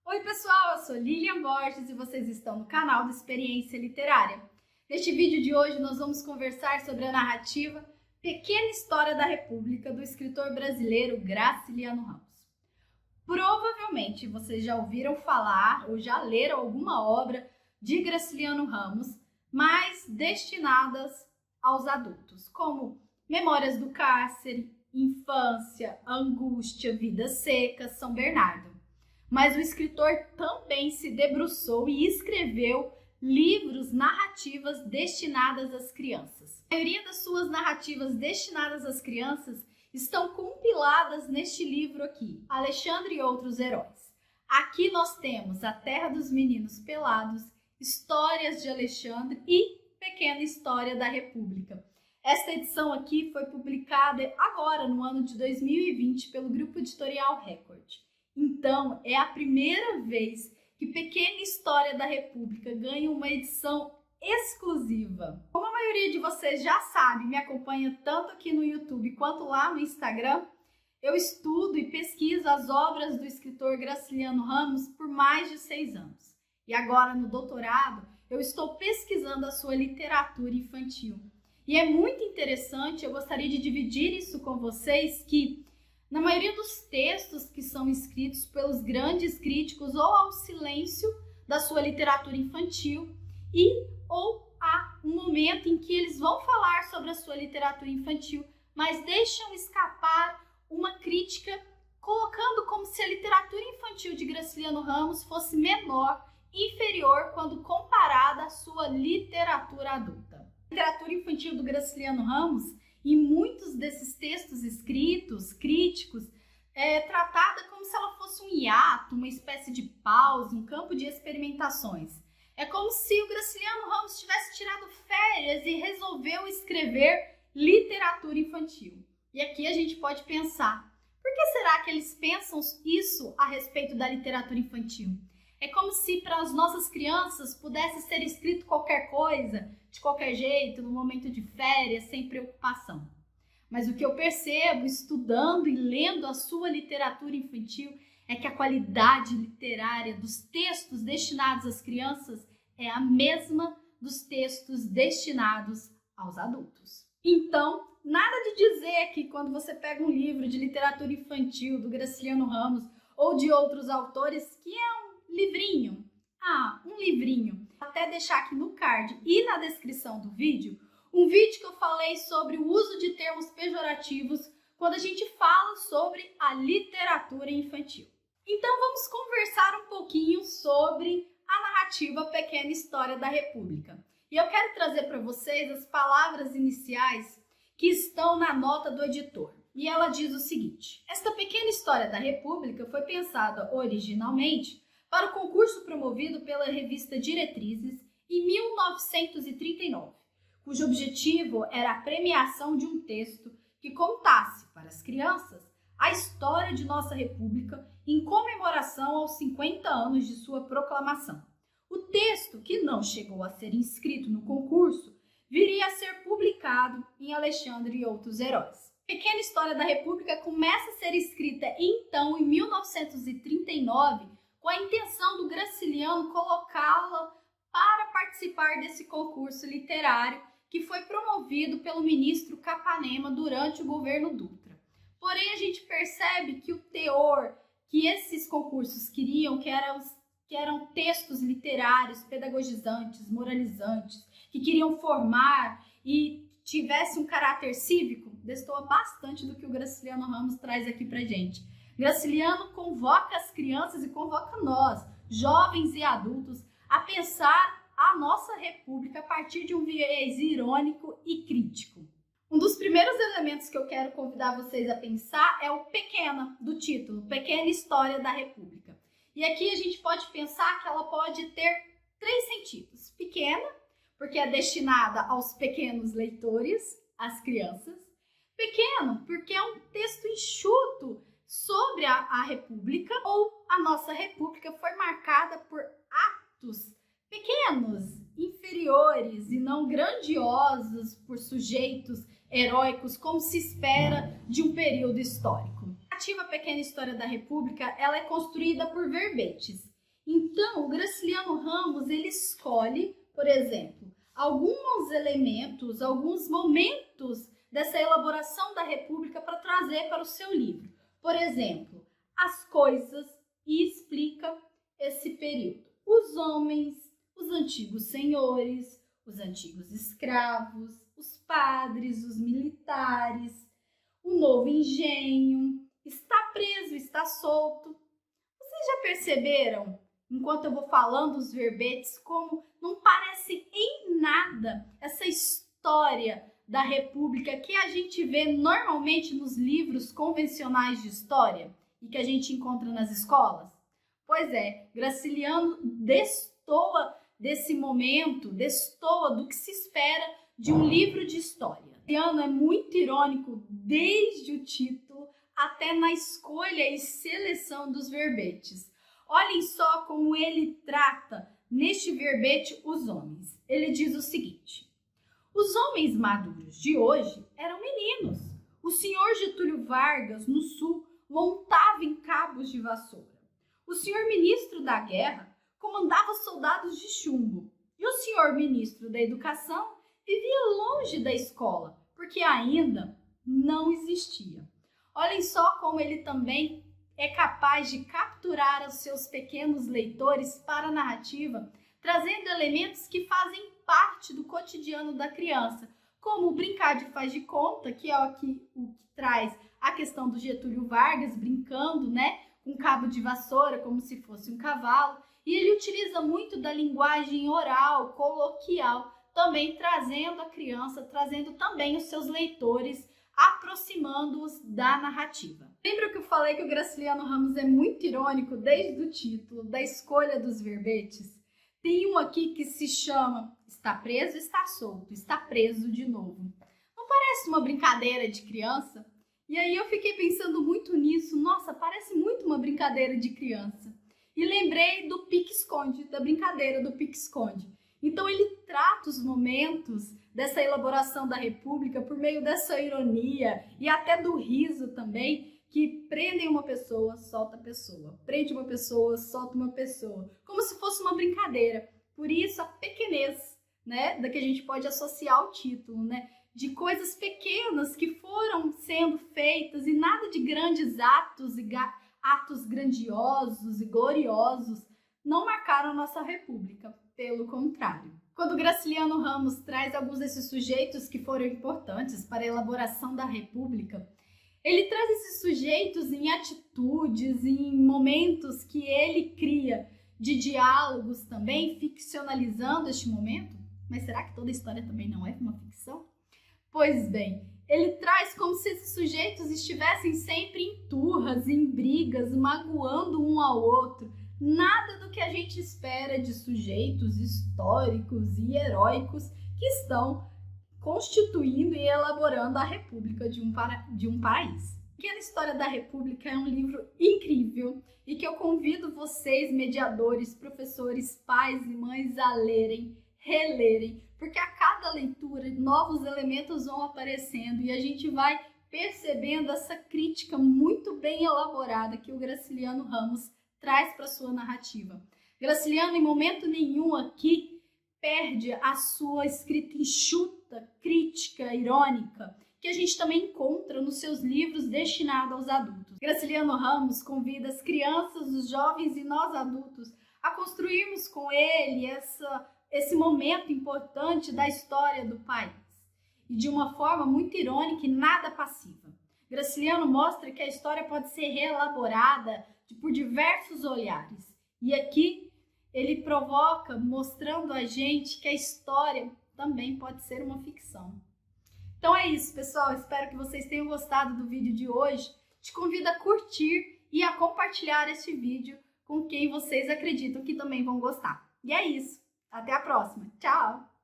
Oi pessoal, eu sou Lilian Borges e vocês estão no canal do Experiência Literária. Neste vídeo de hoje nós vamos conversar sobre a narrativa Pequena História da República, do escritor brasileiro Graciliano Ramos. Provavelmente vocês já ouviram falar ou já leram alguma obra de Graciliano Ramos, mas destinadas aos adultos, como Memórias do Cárcere, Infância, Angústia, Vidas Secas, São Bernardo. Mas o escritor também se debruçou e escreveu livros narrativas destinadas às crianças. A maioria das suas narrativas destinadas às crianças estão compiladas neste livro aqui, Alexandre e Outros Heróis. Aqui nós temos A Terra dos Meninos Pelados, Histórias de Alexandre e Pequena História da República. Esta edição aqui foi publicada agora, no ano de 2020, pelo Grupo Editorial Record. Então, é a primeira vez que Pequena História da República ganha uma edição exclusiva. Como a maioria de vocês já sabe, me acompanha tanto aqui no YouTube quanto lá no Instagram, eu estudo e pesquiso as obras do escritor Graciliano Ramos por mais de 6 anos. E agora, no doutorado, eu estou pesquisando a sua literatura infantil. E é muito interessante, eu gostaria de dividir isso com vocês, que na maioria dos textos que são escritos pelos grandes críticos, ou ao silêncio da sua literatura infantil, ou há um momento em que eles vão falar sobre a sua literatura infantil, mas deixam escapar uma crítica, colocando como se a literatura infantil de Graciliano Ramos fosse menor, inferior, quando comparada à sua literatura adulta. A literatura infantil do Graciliano Ramos, e muitos desses textos escritos, críticos, tratada como se ela fosse um hiato, uma espécie de pausa, um campo de experimentações. É como se o Graciliano Ramos tivesse tirado férias e resolveu escrever literatura infantil. E aqui a gente pode pensar, por que será que eles pensam isso a respeito da literatura infantil? É como se para as nossas crianças pudesse ser escrito qualquer coisa, de qualquer jeito, no momento de férias, sem preocupação. Mas o que eu percebo, estudando e lendo a sua literatura infantil, é que a qualidade literária dos textos destinados às crianças é a mesma dos textos destinados aos adultos. Então, nada de dizer que quando você pega um livro de literatura infantil do Graciliano Ramos ou de outros autores, que é um livrinho. Um livrinho. Vou até deixar aqui no card e na descrição do vídeo, um vídeo que eu falei sobre o uso de termos pejorativos quando a gente fala sobre a literatura infantil. Então vamos conversar um pouquinho sobre a narrativa Pequena História da República. E eu quero trazer para vocês as palavras iniciais que estão na nota do editor. E ela diz o seguinte: esta Pequena História da República foi pensada originalmente para o concurso promovido pela revista Diretrizes em 1939, cujo objetivo era a premiação de um texto que contasse para as crianças a história de nossa República em comemoração aos 50 anos de sua proclamação. O texto, que não chegou a ser inscrito no concurso, viria a ser publicado em Alexandre e Outros Heróis. A Pequena História da República começa a ser escrita então em 1939, com a intenção do Graciliano colocá-la para participar desse concurso literário que foi promovido pelo ministro Capanema durante o governo Dutra. Porém, a gente percebe que o teor que esses concursos queriam, que eram textos literários, pedagogizantes, moralizantes, que queriam formar e tivesse um caráter cívico, destoa bastante do que o Graciliano Ramos traz aqui pra gente. Graciliano convoca as crianças e convoca nós, jovens e adultos, a pensar a nossa república a partir de um viés irônico e crítico. Um dos primeiros elementos que eu quero convidar vocês a pensar é o pequena, do título, Pequena História da República. E aqui a gente pode pensar que ela pode ter 3 sentidos. Pequena, porque é destinada aos pequenos leitores, às crianças. Pequeno, porque é um texto enxuto sobre a República, ou a nossa República foi marcada por atos pequenos, inferiores e não grandiosos por sujeitos heróicos, como se espera de um período histórico. A narrativa Pequena História da República ela é construída por verbetes. Então, o Graciliano Ramos, ele escolhe, por exemplo, alguns elementos, alguns momentos dessa elaboração da República para trazer para o seu livro. Por exemplo, as coisas, e explica esse período. Os homens, os antigos senhores, os antigos escravos, os padres, os militares, o novo engenho, está preso, está solto. Vocês já perceberam, enquanto eu vou falando os verbetes, como não parece em nada essa história da República que a gente vê normalmente nos livros convencionais de história e que a gente encontra nas escolas? Pois é, Graciliano destoa desse momento, destoa do que se espera de um livro de história. Graciliano é muito irônico desde o título até na escolha e seleção dos verbetes. Olhem só como ele trata neste verbete os homens. Ele diz o seguinte: os homens maduros de hoje eram meninos. O senhor Getúlio Vargas, no sul, montava em cabos de vassoura. O senhor ministro da Guerra comandava soldados de chumbo. E o senhor ministro da Educação vivia longe da escola, porque ainda não existia. Olhem só como ele também é capaz de capturar os seus pequenos leitores para a narrativa, trazendo elementos que fazem parte do cotidiano da criança, como o brincar de faz de conta, que é o que traz a questão do Getúlio Vargas brincando, né, com cabo de vassoura como se fosse um cavalo, e ele utiliza muito da linguagem oral, coloquial, também trazendo a criança, trazendo também os seus leitores, aproximando-os da narrativa. Lembra que eu falei que o Graciliano Ramos é muito irônico desde o título, da escolha dos verbetes? Tem um aqui que se chama Está preso, está solto, está preso de novo. Não parece uma brincadeira de criança? E aí eu fiquei pensando muito nisso. Nossa, parece muito uma brincadeira de criança. E lembrei do pique-esconde, da brincadeira do pique-esconde. Então ele trata os momentos dessa elaboração da República por meio dessa ironia e até do riso também, que prendem uma pessoa, solta a pessoa. Prende uma pessoa, solta uma pessoa. Como se fosse uma brincadeira. Por isso a pequenez, né, da que a gente pode associar ao título, né? De coisas pequenas que foram sendo feitas e nada de grandes atos e atos grandiosos e gloriosos não marcaram a nossa República, pelo contrário. Quando Graciliano Ramos traz alguns desses sujeitos que foram importantes para a elaboração da República, ele traz esses sujeitos em atitudes, em momentos que ele cria de diálogos também, ficcionalizando este momento. Mas será que toda a história também não é uma ficção? Pois bem, ele traz como se esses sujeitos estivessem sempre em turras, em brigas, magoando um ao outro. Nada do que a gente espera de sujeitos históricos e heróicos que estão constituindo e elaborando a República de um país. Pequena História da República é um livro incrível e que eu convido vocês, mediadores, professores, pais e mães, a lerem, relerem, porque a cada leitura novos elementos vão aparecendo e a gente vai percebendo essa crítica muito bem elaborada que o Graciliano Ramos traz para sua narrativa. Graciliano, em momento nenhum aqui, perde a sua escrita enxuta, crítica, irônica, que a gente também encontra nos seus livros destinados aos adultos. Graciliano Ramos convida as crianças, os jovens e nós adultos a construirmos com ele esse momento importante da história do país, e de uma forma muito irônica e nada passiva. Graciliano mostra que a história pode ser reelaborada por diversos olhares, e aqui ele provoca mostrando a gente que a história também pode ser uma ficção. Então é isso, pessoal, espero que vocês tenham gostado do vídeo de hoje. Te convido a curtir e a compartilhar este vídeo com quem vocês acreditam que também vão gostar. E é isso. Até a próxima. Tchau!